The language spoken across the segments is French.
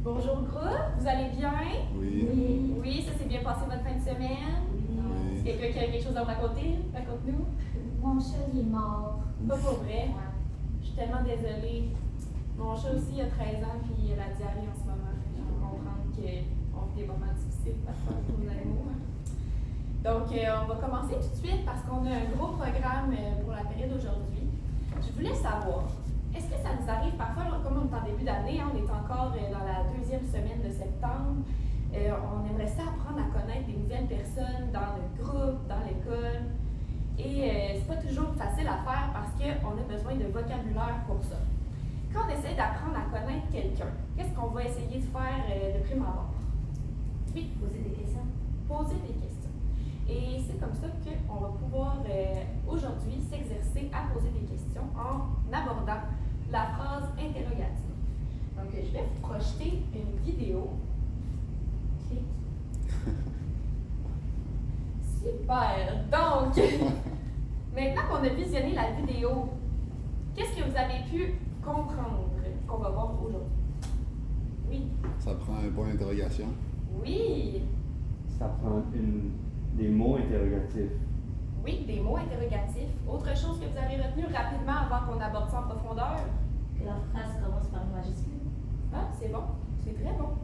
Bonjour groupe, vous allez bien? Oui. Oui, ça s'est bien passé votre fin de semaine? Oui. Quelqu'un qui a quelque chose à me raconter? Raconte-nous. Mon chat, il est mort. Pas pour vrai. Je suis tellement désolée. Mon chat aussi a 13 ans puis il a la diarrhée en ce moment. Je peux comprendre qu'on vit des moments difficiles parfois pour nos animaux. Donc, on va commencer tout de suite parce qu'on a un gros programme pour la période d'aujourd'hui. Je voulais savoir, est-ce que ça nous arrive parfois, comme on est en début d'année, on est encore dans la deuxième semaine de septembre, on aimerait ça apprendre à connaître des nouvelles personnes dans le groupe, dans l'école. Et c'est pas toujours facile à faire parce qu'on a besoin de vocabulaire pour ça. Quand on essaie d'apprendre à connaître quelqu'un, qu'est-ce qu'on va essayer de faire de prime abord? Oui, Poser des questions. poser des questions. Et c'est comme ça qu'on va pouvoir aujourd'hui s'exercer à poser des questions en abordant la phrase interrogative. Donc, je vais vous projeter une vidéo. Clic. Super! Donc, maintenant qu'on a visionné la vidéo, qu'est-ce que vous avez pu comprendre qu'on va voir aujourd'hui? Oui. Ça prend un point d'interrogation. Oui. Ça prend des mots interrogatifs. Oui, des mots interrogatifs. Autre chose que vous avez retenu rapidement avant qu'on aborde ça en profondeur? Que la phrase commence par une majuscule. Ah, c'est bon. C'est très bon.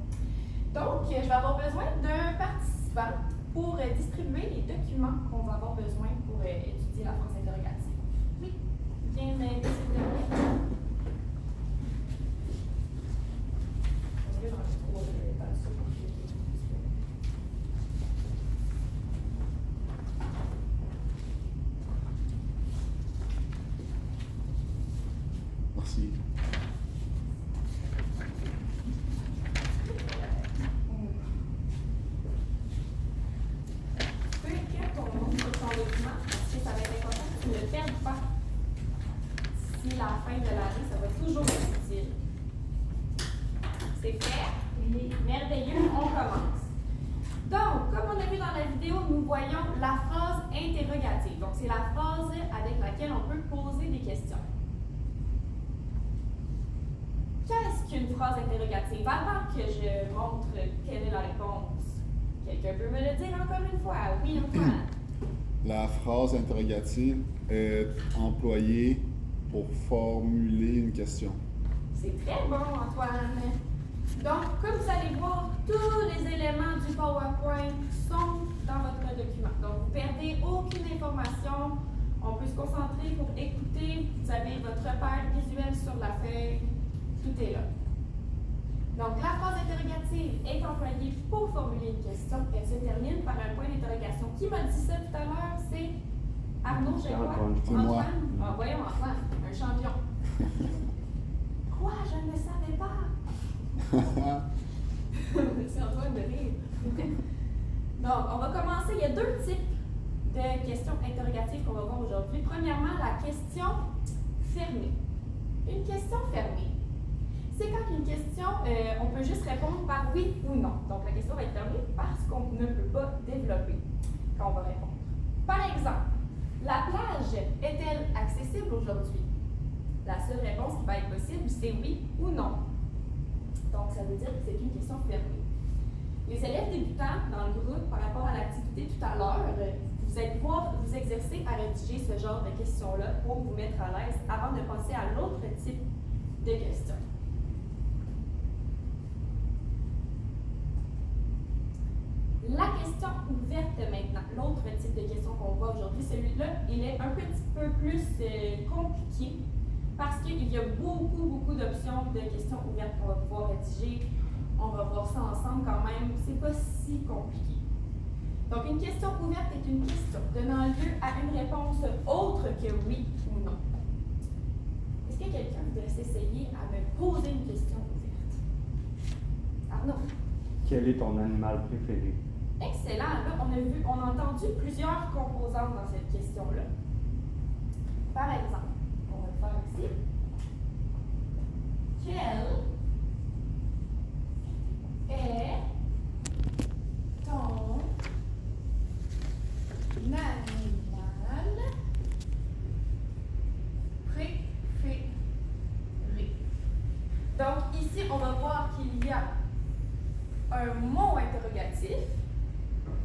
Donc, je vais avoir besoin d'un participant pour distribuer les documents qu'on va avoir besoin pour étudier la phrase interrogative. Oui. Viens m'aider, s'il te plaît. Merci. Peu importe ton nom sur ton document, parce que ça va être important que tu ne le perdes pas. D'ici la fin de l'année, ça va toujours être utile. C'est fait? Oui. Merveilleux, on commence. Donc, comme on a vu dans la vidéo, nous voyons la phrase interrogative. Donc, c'est la phrase avec laquelle on peut poser des questions. Qu'est-ce qu'une phrase interrogative? Avant que je montre quelle est la réponse, quelqu'un peut me le dire encore une fois? Oui, Antoine. La phrase interrogative est employée pour formuler une question. C'est très bon, Antoine. Donc, comme vous allez voir, tous les éléments du PowerPoint sont dans votre document. Donc, vous ne perdez aucune information. On peut se concentrer pour écouter. Vous avez votre repère visuel sur la feuille. Tout est là. Donc, la phrase interrogative est employée pour formuler une question. Elle se termine par un point d'interrogation. Qui m'a dit ça tout à l'heure? C'est Arnaud, je crois. C'est moi. Antoine? Ah, voyons, Antoine, un champion. Quoi? Je ne le savais pas. C'est Antoine de rire. Donc, on va commencer. Il y a deux types de questions interrogatives qu'on va voir aujourd'hui. Premièrement, la question fermée. Une question fermée, c'est quand une question, on peut juste répondre par oui ou non. Donc, la question va être fermée parce qu'on ne peut pas développer quand on va répondre. Par exemple, la plage est-elle accessible aujourd'hui? La seule réponse qui va être possible, c'est oui ou non. Donc, ça veut dire que c'est une question fermée. Les élèves débutants dans le groupe, par rapport à l'activité tout à l'heure, vous allez pouvoir vous exercer à rédiger ce genre de questions-là pour vous mettre à l'aise avant de passer à l'autre type de questions. La question ouverte maintenant, l'autre type de question qu'on voit aujourd'hui, celui-là, il est un petit peu plus compliqué parce qu'il y a beaucoup d'options de questions ouvertes qu'on va pouvoir rédiger. On va voir ça ensemble quand même, c'est pas si compliqué. Donc, une question ouverte est une question donnant lieu à une réponse autre que oui ou non. Est-ce que quelqu'un voudrait s'essayer à me poser une question ouverte? Arnaud. Quel est ton animal préféré? Excellent. Là, on a entendu plusieurs composantes dans cette question-là. Par exemple, on va le faire ici. Quel est ton animal préféré? Donc, ici, on va voir qu'il y a un mot interrogatif.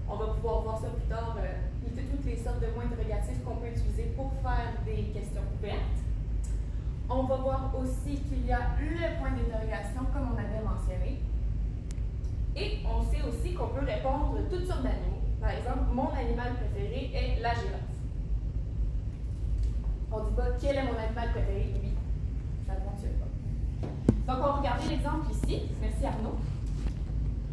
On va pouvoir voir ça plus tard, toutes les sortes de mots interrogatifs qu'on peut utiliser pour faire des questions ouvertes. On va voir aussi qu'il y a le point d'interrogation, comme on avait mentionné. Et on sait aussi qu'on peut répondre toutes sortes d'animaux. Par exemple, mon animal préféré est la girafe. On ne dit pas quel est mon animal préféré, oui. Ça ne fonctionne pas. Donc, on va regarder l'exemple ici. Merci Arnaud.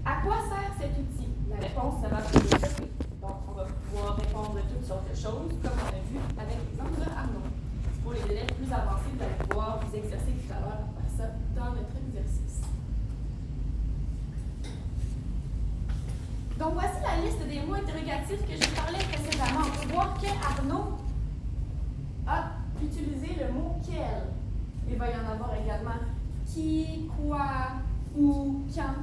À quoi sert cet outil? La réponse, ça va être oui. Donc, on va pouvoir répondre toutes sortes de choses, comme on a vu avec l'exemple de Arnaud. Pour les élèves plus avancés, vous allez pouvoir vous exercer tout à l'heure à faire ça dans notre exercice. Donc, voici la liste des mots interrogatifs que je parlais précédemment. On peut voir que Arnaud a utilisé le mot quel. Il va y en avoir également qui, quoi, où, quand.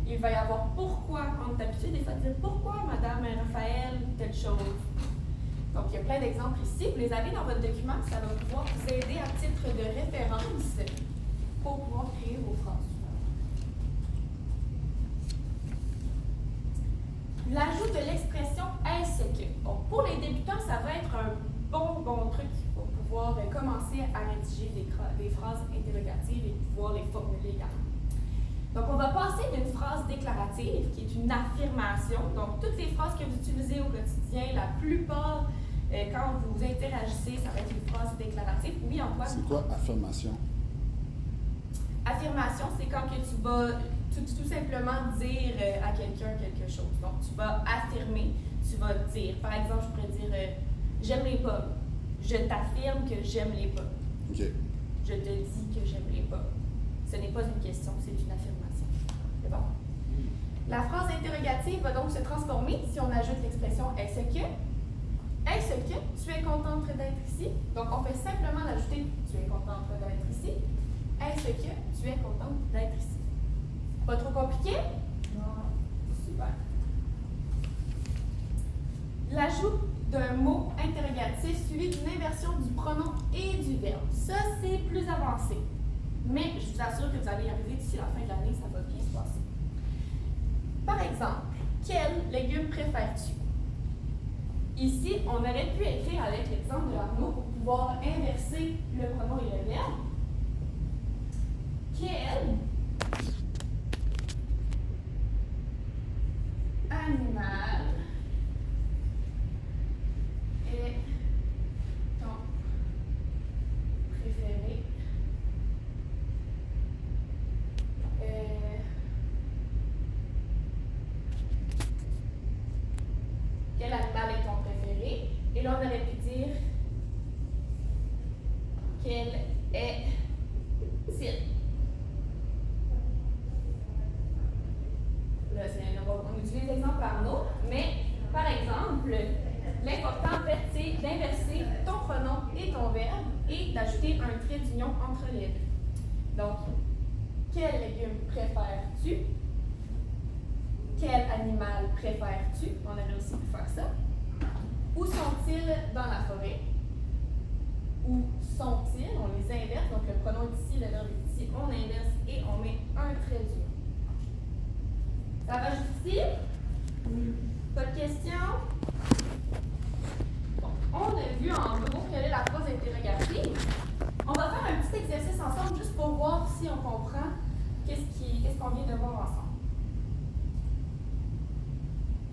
Il va y avoir pourquoi. On est habitué des fois de dire pourquoi Madame Raphaël telle chose. Donc, il y a plein d'exemples ici. Vous les avez dans votre document. Ça va pouvoir vous aider à titre de référence pour pouvoir créer vos phrases. L'ajout de l'expression est-ce que. Bon, pour les débutants, ça va être un bon truc pour pouvoir commencer à rédiger des phrases interrogatives et pouvoir les formuler également. Donc, on va passer d'une phrase déclarative, qui est une affirmation. Donc, toutes les phrases que vous utilisez au quotidien, la plupart, quand vous interagissez, ça va être une phrase déclarative. Oui, Antoine? C'est quoi affirmation? Affirmation, c'est quand que tu vas tout simplement dire à quelqu'un quelque chose. Donc, tu vas affirmer, tu vas dire. Par exemple, je pourrais dire j'aime les pommes. Je t'affirme que j'aime les pommes. OK. Je te dis que j'aime les pommes. Ce n'est pas une question, c'est une affirmation. C'est bon? La phrase interrogative va donc se transformer si on ajoute l'expression est-ce que. Est-ce que tu es contente d'être ici? Donc, on fait simplement l'ajouter tu es contente d'être ici. Est-ce que tu es contente d'être ici? Pas trop compliqué? Non. Super. L'ajout d'un mot interrogatif suivi d'une inversion du pronom et du verbe. Ça, c'est plus avancé. Mais je vous assure que vous allez y arriver d'ici la fin de l'année, ça va bien se passer. Par exemple, quel légume préfères-tu? Ici, on aurait pu écrire avec l'exemple de Arnaud pour pouvoir inverser le pronom et le verbe. Quel animal est ton préféré? Quel animal est ton préféré? Et là, on aurait pu dire quel est-il? Là, on utilise l'exemple Arnaud, mais par exemple, l'important en fait, c'est d'inverser ton pronom et ton verbe et d'ajouter un trait d'union entre les deux. Donc, quel légume préfères-tu? Quel animal préfères-tu? On aurait aussi pu faire ça. Où sont-ils dans la forêt? Où sont-ils? On les inverse. Donc, le pronom est ici, le verbe est ici. On inverse et on met un trait d'union. Ça va jusqu'ici? Oui. Pas de questions? Bon, on a vu en gros quelle est la phrase interrogative. On va faire un petit exercice ensemble juste pour voir si on comprend qu'est-ce qu'on vient de voir ensemble.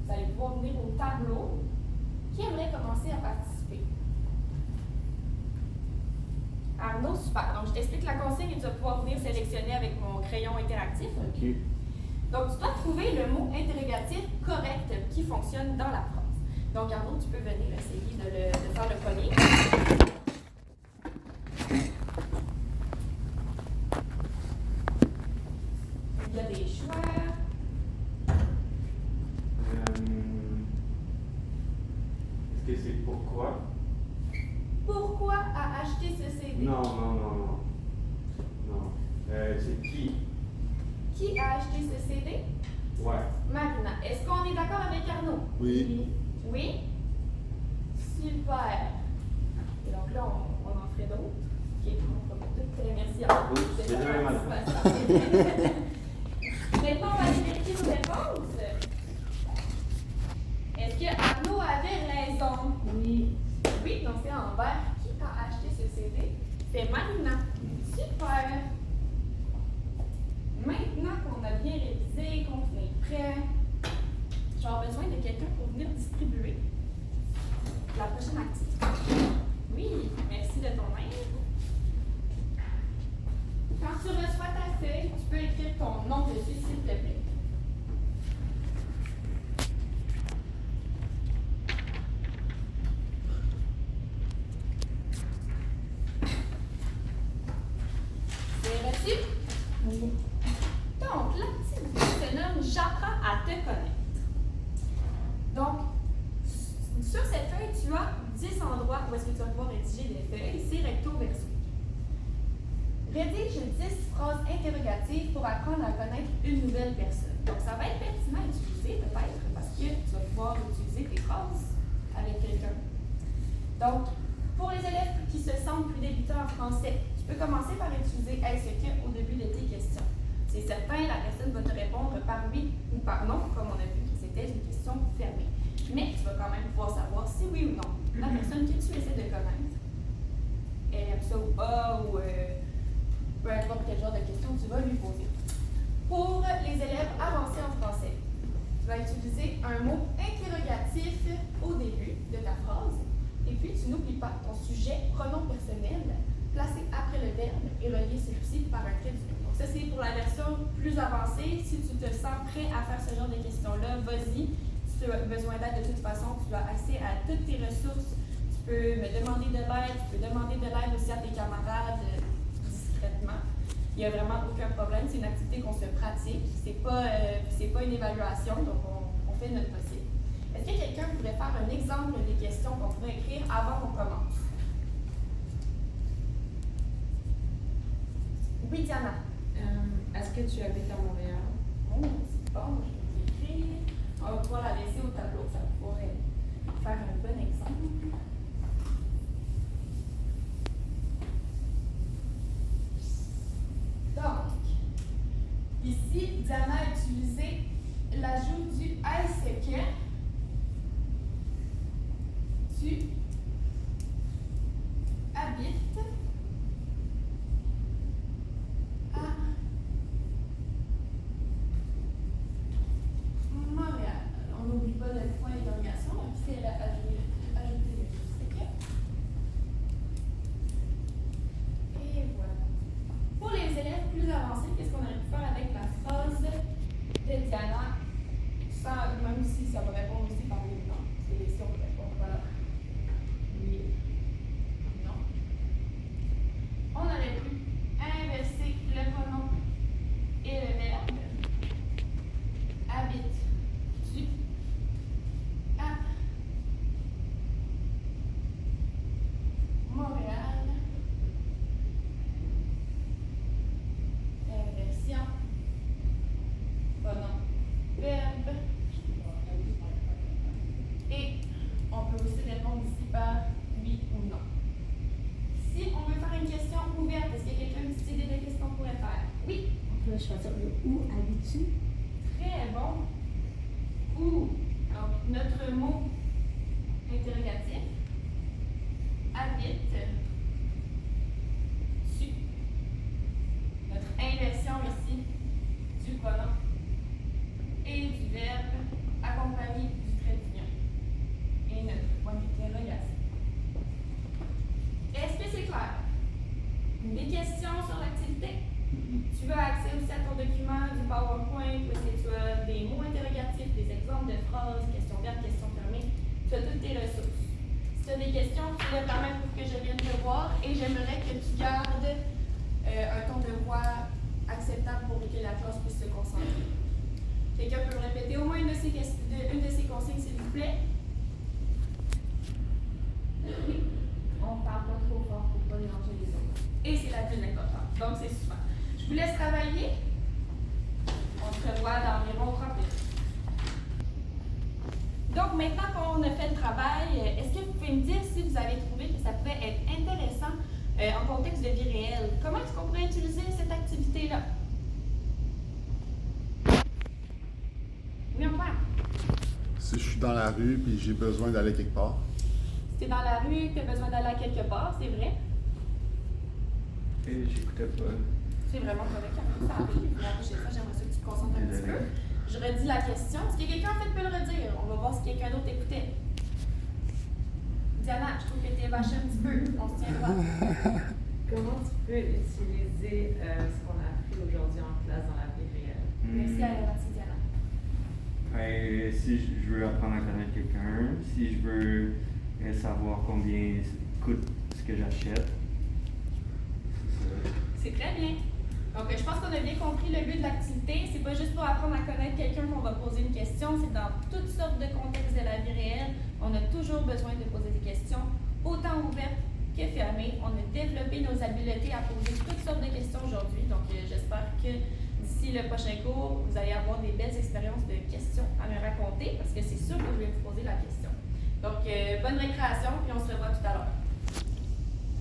Vous allez pouvoir venir au tableau. Qui aimerait commencer à participer? Arnaud, super. Donc, je t'explique la consigne et tu vas pouvoir venir sélectionner avec mon crayon interactif. OK. Donc, tu dois trouver le mot interrogatif correct qui fonctionne dans la phrase. Donc, Arnaud, tu peux venir essayer de faire le premier. Il y a des choix. Est-ce que c'est pourquoi? Pourquoi a acheté ce CD? Non. C'est qui? Qui a acheté ce CD? Ouais. Marina. Est-ce qu'on est d'accord avec Arnaud? Oui. Oui? Super. Et donc là, on en ferait d'autres. OK, on fera d'autres. Merci Arnaud. Oups, c'est déjà mal. Maintenant, on va aller vérifier nos Oui, donc c'est en vert. Qui a acheté ce CD? C'est Marina. Super! Maintenant qu'on a bien révisé, qu'on est prêt, j'aurai besoin de quelqu'un pour venir distribuer la prochaine activité. Oui, merci de ton aide. Quand tu reçois ta feuille, tu peux écrire ton nom dessus, s'il te plaît. C'est reçu? Oui. Donc, l'activité se nomme J'apprends à te connaître. Donc, sur cette feuille, tu as 10 endroits où est-ce que tu vas pouvoir rédiger des feuilles. C'est recto verso. Rédige 10 phrases interrogatives pour apprendre à connaître une nouvelle personne. Donc, ça va être pertinent à utiliser, peut-être, parce que tu vas pouvoir utiliser tes phrases avec quelqu'un. Donc, pour les élèves qui se sentent plus débutants en français, tu peux commencer par utiliser est-ce que au début de tes questions. C'est certain, la personne va te répondre par oui ou par non, comme on a vu que c'était une question fermée. Mais tu vas quand même pouvoir savoir si oui ou non la personne que tu essaies de connaître, elle aime ça ou pas, ou peu importe quel genre de question tu vas lui poser. Pour les élèves avancés en français, tu vas utiliser un mot interrogatif au début de ta phrase, et puis tu n'oublies pas ton sujet, pronom personnel, placé après le verbe et relié celui-ci par un trait d'union. Donc ça, c'est pour la version plus avancée. Si tu te sens prêt à faire ce genre de questions-là, vas-y. Si tu as besoin d'aide de toute façon, tu as accès à toutes tes ressources. Tu peux me demander de l'aide, tu peux demander de l'aide aussi à tes camarades discrètement. Il n'y a vraiment aucun problème. C'est une activité qu'on se pratique. C'est pas une évaluation, donc on fait notre possible. Est-ce que quelqu'un pourrait faire un exemple des questions qu'on pourrait écrire avant qu'on commence? Oui, Diana. Est-ce que tu habites à Montréal? Oh, c'est bon, je vais l'écrire. On va pouvoir la laisser au tableau, ça pourrait faire un bon exemple. Donc, ici, Diana a utilisé l'ajout du est-ce que tu habites à Montréal. On n'oublie pas le point d'interrogation, donc ici elle a ajouté le est-ce que. Et voilà. Pour les élèves plus avancés, qu'est-ce qu'on aurait pu faire avec la phrase de Diana, sans, même si ça va répondre aussi par oui ou non. C'est si on répond par oui ou non. On aurait pu inverser le pronom et le verbe. Habites-tu à Montréal? Inversion. Pronom, verbe. Et on peut aussi répondre ici par oui ou non. Si on veut faire une question ouverte, est-ce qu'il y a quelqu'un qui idée de qu'est-ce qu'on pourrait faire? Oui. On peut choisir le où habites-tu? Très bon. Où? Donc, notre mot interrogatif. Habite. Tu. Notre inversion ici du pronom et du verbe accompagné du trait d'union. Et notre point d'interrogation. Est-ce que c'est clair? Des questions sur l'activité? Tu as accès aussi à ton document du PowerPoint, où est-ce que tu as des mots interrogatifs, des exemples de phrases, questions ouvertes, questions fermées. Tu as toutes tes ressources. Si tu as des questions, tu les permettre pour que je vienne te voir et j'aimerais que tu gardes un ton de voix acceptable pour que la classe puisse se concentrer. Quelqu'un peut me répéter au moins une de ces consignes, s'il vous plaît? Oui. On parle pas trop fort pour pas déranger les autres. Et c'est la plus importante. Donc, c'est super. Je vous laisse travailler. On se revoit dans environ 30 minutes. Donc, maintenant qu'on a fait le travail, est-ce que vous pouvez me dire si vous avez trouvé que ça pouvait être intéressant en contexte de vie réelle? Comment est-ce qu'on pourrait utiliser cette activité-là? Oui, Antoine? Si je suis dans la rue et j'ai besoin d'aller quelque part, Si tu es dans la rue, que tu as besoin d'aller à quelque part, c'est vrai. Et j'écoutais pas. C'est vraiment correct, ça arrive. La prochaine fois, j'aimerais ça que tu te concentres un petit peu. Je redis la question. Est-ce que quelqu'un en fait peut le redire? On va voir si quelqu'un d'autre écoutait. Diana, je trouve que tu es vaché un petit peu. On se tient droit. Comment tu peux utiliser ce qu'on a appris aujourd'hui en classe dans la vie réelle? Merci Diana. Si je veux apprendre à connaître quelqu'un, si je veux savoir combien coûte ce que j'achète, C'est très bien. Donc, je pense qu'on a bien compris le but de l'activité. C'est pas juste pour apprendre à connaître quelqu'un qu'on va poser une question, c'est dans toutes sortes de contextes de la vie réelle. On a toujours besoin de poser des questions, autant ouvertes que fermées. On a développé nos habiletés à poser toutes sortes de questions aujourd'hui. Donc, j'espère que d'ici le prochain cours, vous allez avoir des belles expériences de questions à me raconter, parce que c'est sûr que je vais vous poser la question. Donc, bonne récréation, puis on se revoit tout à l'heure.